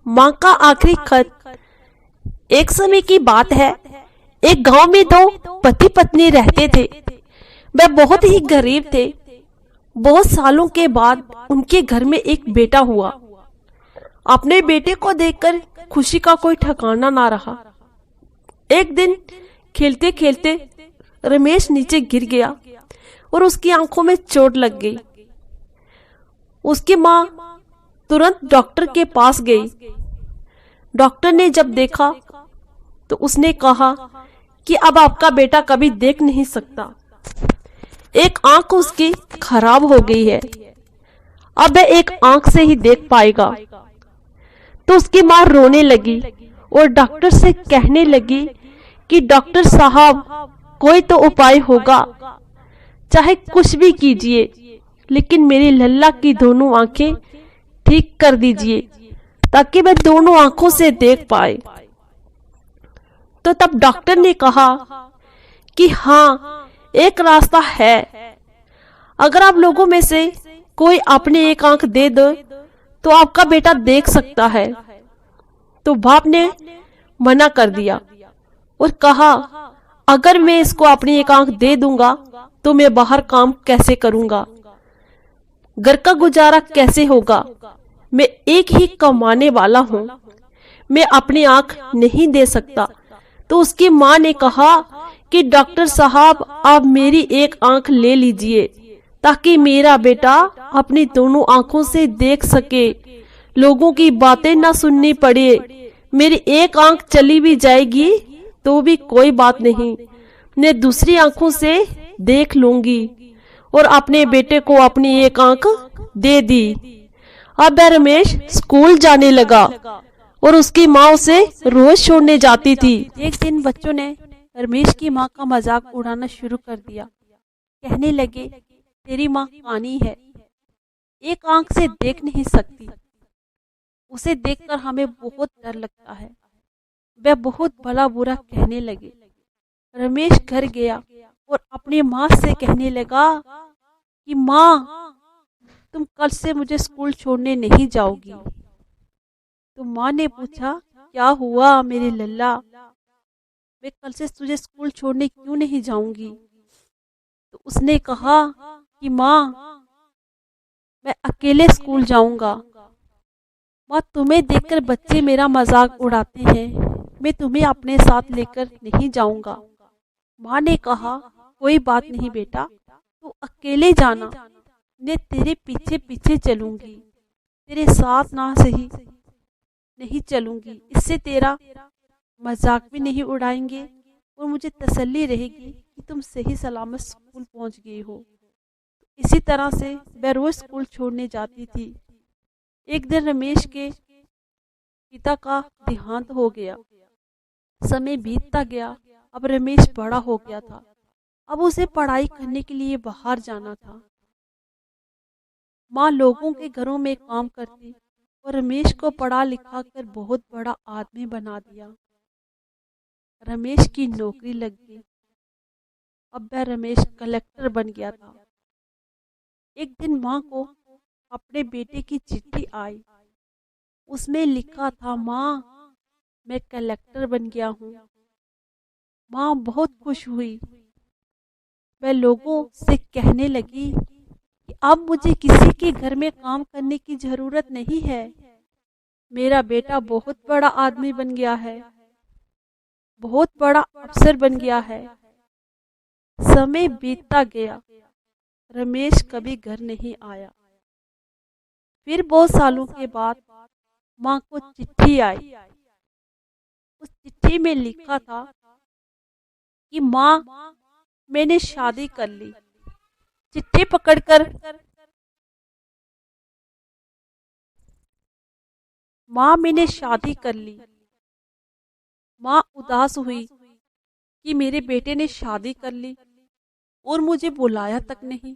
माँ का आखिरी खत। एक समय की बात है, एक गांव में दो पति पत्नी रहते थे। वे बहुत ही गरीब थे। बहुत सालों के बाद उनके घर में एक बेटा हुआ। अपने बेटे को देखकर खुशी का कोई ठिकाना ना रहा। एक दिन खेलते खेलते रमेश नीचे गिर गया और उसकी आंखों में चोट लग गई। उसकी माँ तुरंत डॉक्टर के पास गई। डॉक्टर ने जब देखा तो उसने कहा कि अब आपका बेटा कभी देख नहीं सकता। एक आंख उसकी खराब हो गई है, अब वह एक आंख से ही देख पाएगा। तो उसकी माँ रोने लगी और डॉक्टर से कहने लगी कि डॉक्टर साहब, कोई तो उपाय होगा, चाहे कुछ भी कीजिए, लेकिन मेरी लल्ला की दोनों आंखें ठीक कर दीजिए ताकि वह दोनों आंखों से देख पाए। तो तब डॉक्टर ने कहा कि हाँ, एक रास्ता है। अगर आप लोगों में से कोई अपनी एक आंख दे दो तो आपका बेटा देख सकता है। तो बाप ने मना कर दिया और कहा, अगर मैं इसको अपनी एक आंख दे दूंगा तो मैं बाहर काम कैसे करूंगा, घर का गुजारा कैसे होगा। मैं एक ही कमाने वाला हूँ, मैं अपनी आंख नहीं दे सकता। तो उसकी माँ ने कहा कि डॉक्टर साहब, आप मेरी एक आंख ले लीजिए ताकि मेरा बेटा अपनी दोनों आंखों से देख सके, लोगों की बातें ना सुननी पड़े। मेरी एक आंख चली भी जाएगी तो भी कोई बात नहीं, मैं दूसरी आंखों से देख लूंगी। और अपने बेटे को अपनी एक आंख दे दी। अब रमेश स्कूल जाने लगा और उसकी माँ उसे रोज छोड़ने जाती थी। एक दिन बच्चों ने रमेश की माँ का मजाक उड़ाना शुरू कर दिया। कहने लगे, तेरी माँ कानी है, एक आंख से देख नहीं सकती, उसे देखकर हमें बहुत डर लगता है। वह बहुत भला बुरा कहने लगे। रमेश घर गया और अपनी माँ से कहने लगा कि माँ, तुम कल से मुझे स्कूल छोड़ने नहीं जाओगी। तो माँ ने पूछा, क्या हुआ मेरी लल्ला, मैं कल से तुझे स्कूल छोड़ने क्यों नहीं जाऊंगी। तो उसने कहा कि माँ, मैं अकेले स्कूल जाऊंगा। माँ, तुम्हें देखकर बच्चे मेरा मजाक उड़ाते हैं, मैं तुम्हें अपने साथ लेकर नहीं जाऊंगा। माँ ने कहा, कोई बात नहीं बेटा, तू अकेले जाना, मैं तेरे पीछे पीछे चलूंगी, तेरे साथ ना सही नहीं चलूंगी। इससे तेरा मजाक भी नहीं उड़ाएंगे और मुझे तसल्ली रहेगी कि तुम सही सलामत स्कूल पहुंच गई हो। इसी तरह से वह रोज स्कूल छोड़ने जाती थी। एक दिन रमेश के पिता का देहांत हो गया। समय बीतता गया। अब रमेश बड़ा हो गया था। अब उसे पढ़ाई करने के लिए बाहर जाना था। माँ लोगों के घरों में काम करती और रमेश को पढ़ा लिखा कर बहुत बड़ा आदमी बना दिया। रमेश की नौकरी लग गई। अब वह रमेश कलेक्टर बन गया था। एक दिन माँ को अपने बेटे की चिट्ठी आई। उसमें लिखा था, माँ, मैं कलेक्टर बन गया हूँ। माँ बहुत खुश हुई। वह लोगों से कहने लगी कि अब मुझे किसी के घर में काम करने की जरूरत नहीं है। मेरा बेटा बहुत बड़ा आदमी बन गया है, बहुत बड़ा अफसर बन गया है। समय बीतता गया। रमेश कभी घर नहीं आया। फिर बहुत सालों के बाद माँ को चिट्ठी आई। उस चिट्ठी में लिखा था कि माँ, मैंने शादी कर ली। चिट्ठी पकड़कर माँ, मैंने शादी कर ली। माँ उदास हुई कि मेरे बेटे ने शादी कर ली और मुझे बुलाया तक नहीं।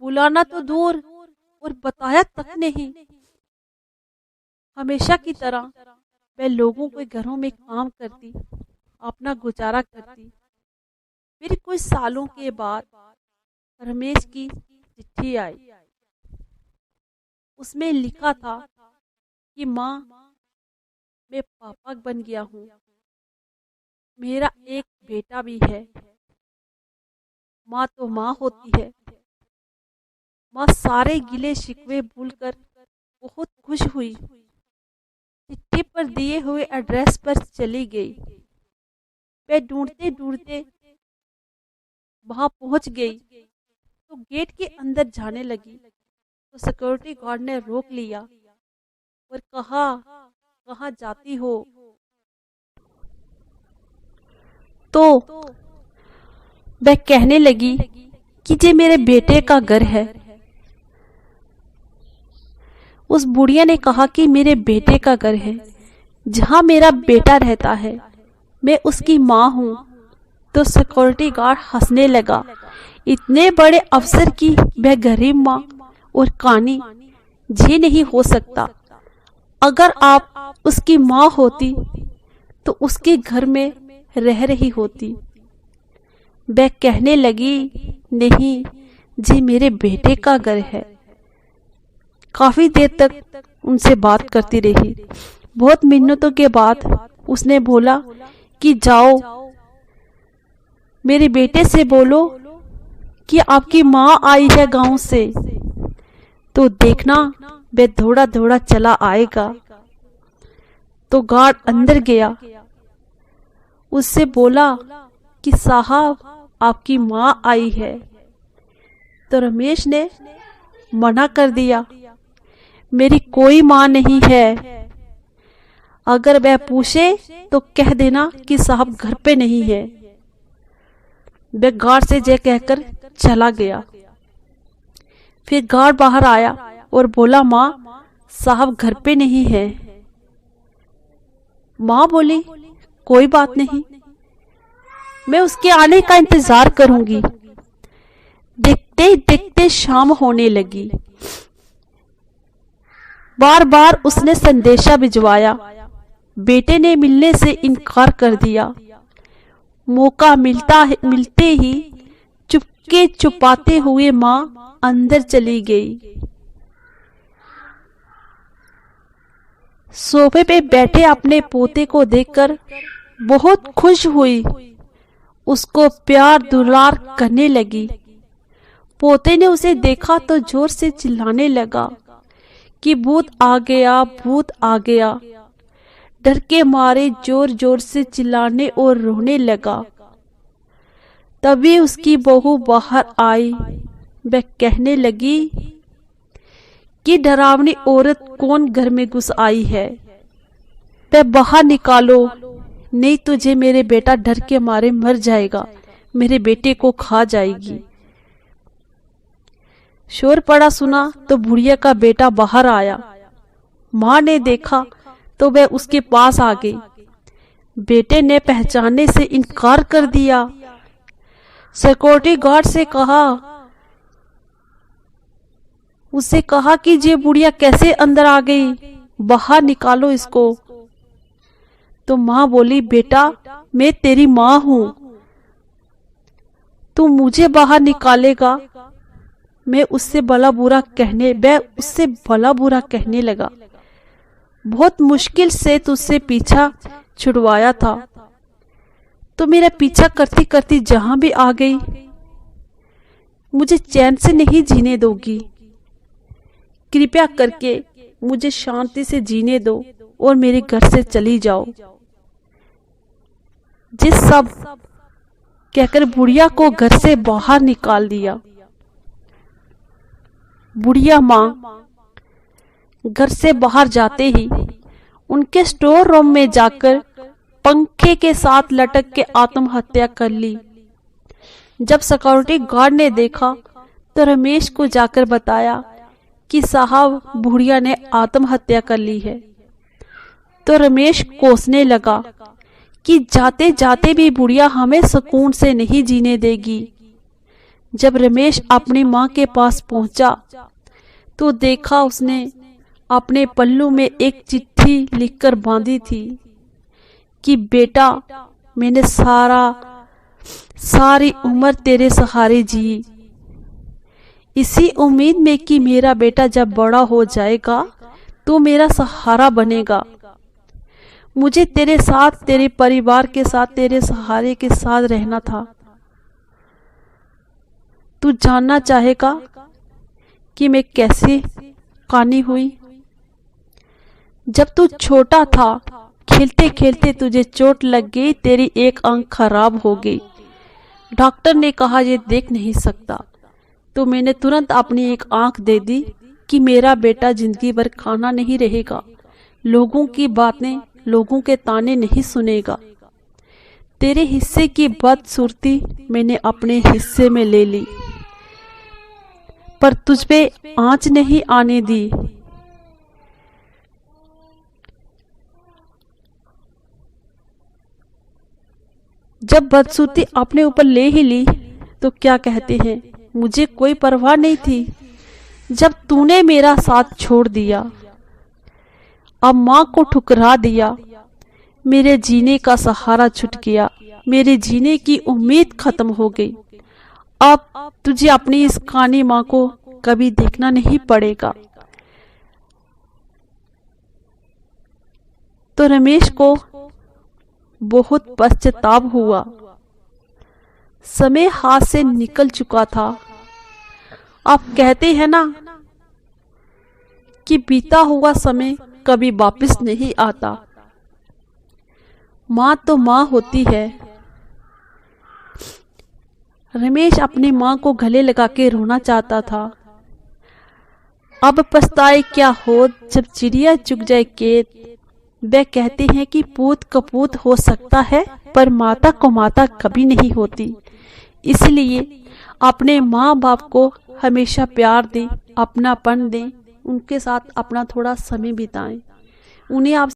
बुलाना तो दूर और बताया तक नहीं। हमेशा की तरह वह लोगों के घरों में काम करती, अपना गुजारा करती। फिर कुछ सालों के बाद रमेश की चिट्ठी आई। उसमें लिखा था कि माँ, मैं पापा बन गया हूँ, मेरा एक बेटा भी है। माँ तो माँ होती है। माँ सारे गिले शिकवे भूलकर बहुत खुश हुई। चिट्ठी पर दिए हुए एड्रेस पर चली गई। वह ढूंढते ढूंढते वहां पहुंच गई तो गेट के अंदर जाने लगी तो सिक्योरिटी गार्ड ने रोक लिया और कहा, कहाँ जाती हो? तो वह कहने लगी कि ये मेरे बेटे का घर है। उस बुढ़िया ने कहा कि मेरे बेटे का घर है, जहाँ मेरा बेटा रहता है, मैं उसकी माँ हूँ। तो सिक्योरिटी गार्ड हंसने लगा। इतने बड़े अफसर की वह गरीब माँ और कानी ये नहीं हो सकता। अगर आप उसकी माँ होती तो उसके घर में रह रही होती। वह कहने लगी, नहीं, जी मेरे बेटे का घर है। काफी देर तक उनसे बात करती रही। बहुत मिन्नतों के बाद उसने बोला कि जाओ, मेरे बेटे से बोलो कि आपकी माँ आई है गांव से, तो देखना वह थोड़ा थोड़ा चला आएगा। तो गार्ड अंदर गया, उससे बोला कि साहब, आपकी माँ आई है। तो रमेश ने मना कर दिया, मेरी कोई माँ नहीं है। अगर वह पूछे तो कह देना कि साहब घर पे नहीं है। वह गार्ड से जय कहकर चला गया। फिर गार्ड बाहर आया और बोला, माँ, साहब घर पे नहीं है। माँ बोली, कोई बात नहीं, मैं उसके आने का इंतजार करूंगी। देखते देखते शाम होने लगी। बार बार उसने संदेशा भिजवाया। बेटे ने मिलने से इनकार कर दिया। मौका मिलते ही चुपके छुपाते हुए माँ अंदर चली गई। सोफे पे बैठे अपने पोते को देखकर बहुत खुश हुई। उसको प्यार दुलार करने लगी। पोते ने उसे देखा तो जोर से चिल्लाने लगा कि भूत आ गया, भूत आ गया। डर के मारे जोर जोर से चिल्लाने और रोने लगा। तभी उसकी बहू बाहर आई। वह कहने लगी कि डरावनी औरत कौन घर में घुस आई है, वह बाहर निकालो, नहीं तुझे मेरे बेटा डर के मारे मर जाएगा, मेरे बेटे को खा जाएगी। शोर पड़ा सुना तो बुढ़िया का बेटा बाहर आया। माँ ने देखा तो वह उसके पास आ गई। बेटे ने पहचानने से इनकार कर दिया। सिक्योरिटी गार्ड से उससे कहा कि ये बुढ़िया कैसे अंदर आ गई, बाहर निकालो इसको। तो माँ बोली, बेटा, मैं तेरी माँ हूं, तू मुझे बाहर निकालेगा? मैं उससे भला बुरा कहने लगा। बहुत मुश्किल से तुझसे पीछा छुड़वाया था, तो मेरा पीछा करती करती जहां भी आ गई। मुझे चैन से नहीं जीने दोगी। कृपया करके मुझे शांति से जीने दो और मेरे घर से चली जाओ। जिस सब कहकर बुढ़िया को घर से बाहर निकाल दिया। बुढ़िया माँ घर से बाहर जाते ही उनके स्टोर रूम में जाकर पंखे के साथ लटक के आत्महत्या कर ली। जब सिक्योरिटी गार्ड ने देखा तो रमेश को जाकर बताया कि साहब, बुढ़िया ने आत्महत्या कर ली है। तो रमेश कोसने लगा कि जाते जाते भी बुढ़िया हमें सुकून से नहीं जीने देगी। जब रमेश अपनी माँ के पास पहुंचा तो देखा उसने अपने पल्लू में एक चिट्ठी लिखकर बांधी थी कि बेटा, मैंने सारी उम्र तेरे सहारे जी, इसी उम्मीद में कि मेरा बेटा जब बड़ा हो जाएगा तू मेरा सहारा बनेगा। मुझे तेरे साथ, तेरे परिवार के साथ, तेरे सहारे के साथ रहना था। तू जानना चाहेगा कि मैं कैसे कानी हुई? जब तू छोटा था, खेलते खेलते तुझे चोट लग गई, तेरी एक आंख खराब हो गई। डॉक्टर ने कहा ये देख नहीं सकता, तो मैंने तुरंत अपनी एक आंख दे दी कि मेरा बेटा जिंदगी भर खाना नहीं रहेगा, लोगों की बातें, लोगों के ताने नहीं सुनेगा। तेरे हिस्से की बदसूरती मैंने अपने हिस्से में ले ली, पर तुझ पे आंच नहीं आने दी। जब बदसूरती अपने ऊपर ले ही ली तो क्या कहते हैं, मुझे कोई परवाह नहीं थी। जब तूने मेरा साथ छोड़ दिया, अब माँ को ठुकरा दिया, मेरे जीने का सहारा छूट गया, मेरे जीने की उम्मीद खत्म हो गई। अब तुझे अपनी इस कानी माँ को कभी देखना नहीं पड़ेगा। तो रमेश को बहुत पश्चाताप हुआ। समय हाथ से निकल चुका था। आप कहते हैं ना कि बीता हुआ समय कभी वापस नहीं आता। माँ तो माँ होती है। रमेश अपनी माँ को गले लगा के रोना चाहता था। अब पछताए क्या हो जब चिड़िया चुग जाए खेत। वे कहते हैं कि पूत कपूत हो सकता है, पर माता को माता कभी नहीं होती। इसलिए अपने माँ बाप को हमेशा प्यार दें, अपनापन दें, उनके साथ अपना थोड़ा समय बिताएं। उन्हें आप